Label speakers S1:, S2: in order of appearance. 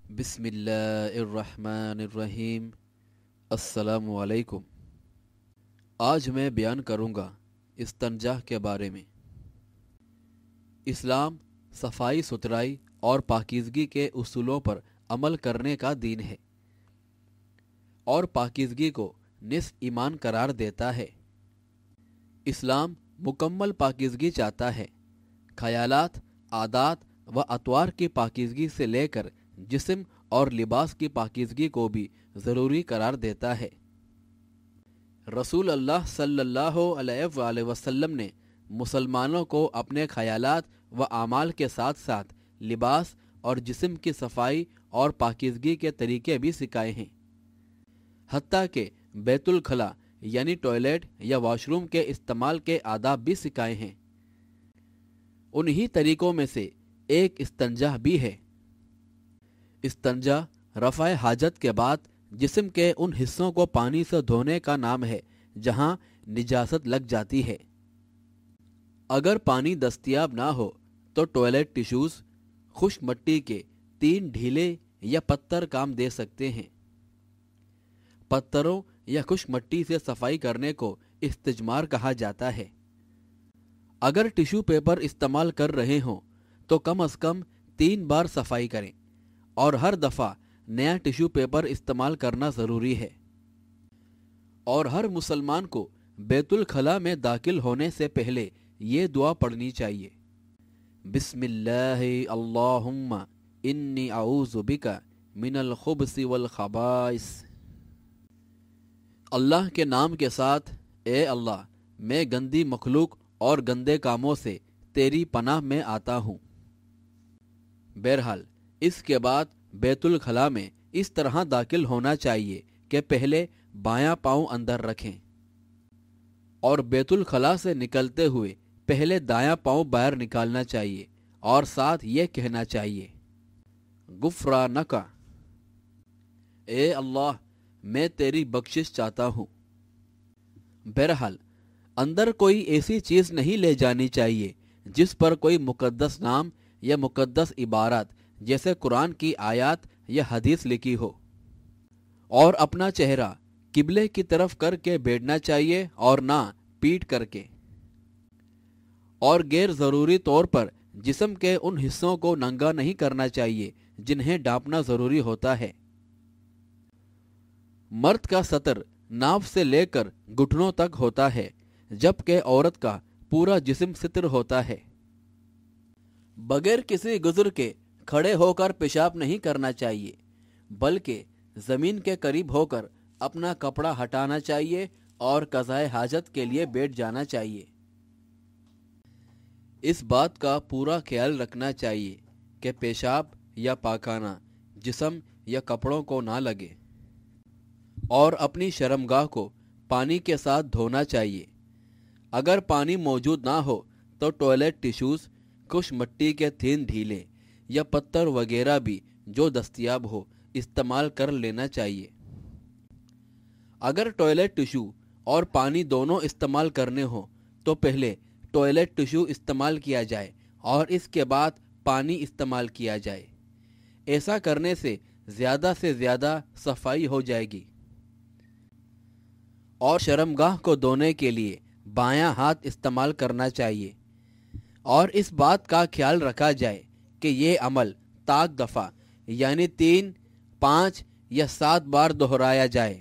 S1: بسم اللہ الرحمن الرحیم۔ السلام علیکم۔ آج میں بیان کروں گا استنجا کے بارے میں۔ اسلام صفائی ستھرائی اور پاکیزگی کے اصولوں پر عمل کرنے کا دین ہے اور پاکیزگی کو نصف ایمان قرار دیتا ہے۔ اسلام مکمل پاکیزگی چاہتا ہے۔ خیالات، عادات و اطوار کی پاکیزگی سے لے کر جسم اور لباس کی پاکیزگی کو بھی ضروری قرار دیتا ہے۔ رسول اللہ صلی اللہ علیہ وآلہ وسلم نے مسلمانوں کو اپنے خیالات و اعمال کے ساتھ ساتھ لباس اور جسم کی صفائی اور پاکیزگی کے طریقے بھی سکھائے ہیں، حتیٰ کہ بیت الخلاء یعنی ٹوائلٹ یا واش روم کے استعمال کے آداب بھی سکھائے ہیں۔ انہی طریقوں میں سے ایک استنجا بھی ہے۔ استنجا رفع حاجت کے بعد جسم کے ان حصوں کو پانی سے دھونے کا نام ہے جہاں نجاست لگ جاتی ہے۔ اگر پانی دستیاب نہ ہو تو ٹوائلٹ ٹیشوز، خشک مٹی کے 3 ڈھیلے یا پتھر کام دے سکتے ہیں۔ پتھروں یا خشک مٹی سے صفائی کرنے کو استجمار کہا جاتا ہے۔ اگر ٹیشو پیپر استعمال کر رہے ہوں تو کم از کم 3 بار صفائی کریں اور ہر دفعہ نیا ٹیشو پیپر استعمال کرنا ضروری ہے۔ اور ہر مسلمان کو بیت الخلاء میں داخل ہونے سے پہلے یہ دعا پڑھنی چاہیے: بسم اللہ اللہم انی اعوذ بک من الخبث والخبائث۔ اللہ کے نام کے ساتھ، اے اللہ میں گندی مخلوق اور گندے کاموں سے تیری پناہ میں آتا ہوں۔ بہرحال اس کے بعد بیت الخلاء میں اس طرح داخل ہونا چاہیے کہ پہلے بایاں پاؤں اندر رکھیں اور بیت الخلاء سے نکلتے ہوئے پہلے دایاں پاؤں باہر نکالنا چاہیے اور ساتھ یہ کہنا چاہیے: غفرانک، اے اللہ میں تیری بخشش چاہتا ہوں۔ بہرحال اندر کوئی ایسی چیز نہیں لے جانی چاہیے جس پر کوئی مقدس نام یا مقدس عبارات جیسے قرآن کی آیات یا حدیث لکھی ہو، اور اپنا چہرہ قبلے کی طرف کر کے بیٹھنا چاہیے اور نہ پیٹ کر کے، اور غیر ضروری طور پر جسم کے ان حصوں کو ننگا نہیں کرنا چاہیے جنہیں ڈھانپنا ضروری ہوتا ہے۔ مرد کا سطر ناف سے لے کر گھٹنوں تک ہوتا ہے جبکہ عورت کا پورا جسم ستر ہوتا ہے۔ بغیر کسی گزر کے کھڑے ہو کر پیشاب نہیں کرنا چاہیے، بلکہ زمین کے قریب ہو کر اپنا کپڑا ہٹانا چاہیے اور قضائے حاجت کے لیے بیٹھ جانا چاہیے۔ اس بات کا پورا خیال رکھنا چاہیے کہ پیشاب یا پاخانہ جسم یا کپڑوں کو نہ لگے، اور اپنی شرمگاہ کو پانی کے ساتھ دھونا چاہیے۔ اگر پانی موجود نہ ہو تو ٹوائلٹ ٹیشوز، خشک مٹی کے 3 ڈھیلے یا پتھر وغیرہ بھی جو دستیاب ہو استعمال کر لینا چاہیے۔ اگر ٹوائلٹ ٹیشو اور پانی دونوں استعمال کرنے ہوں تو پہلے ٹوائلٹ ٹیشو استعمال کیا جائے اور اس کے بعد پانی استعمال کیا جائے۔ ایسا کرنے سے زیادہ صفائی ہو جائے گی۔ اور شرمگاہ کو دھونے کے لیے بایاں ہاتھ استعمال کرنا چاہیے، اور اس بات کا خیال رکھا جائے کہ یہ عمل طاق دفعہ یعنی 3، 5 یا 7 بار دہرایا جائے۔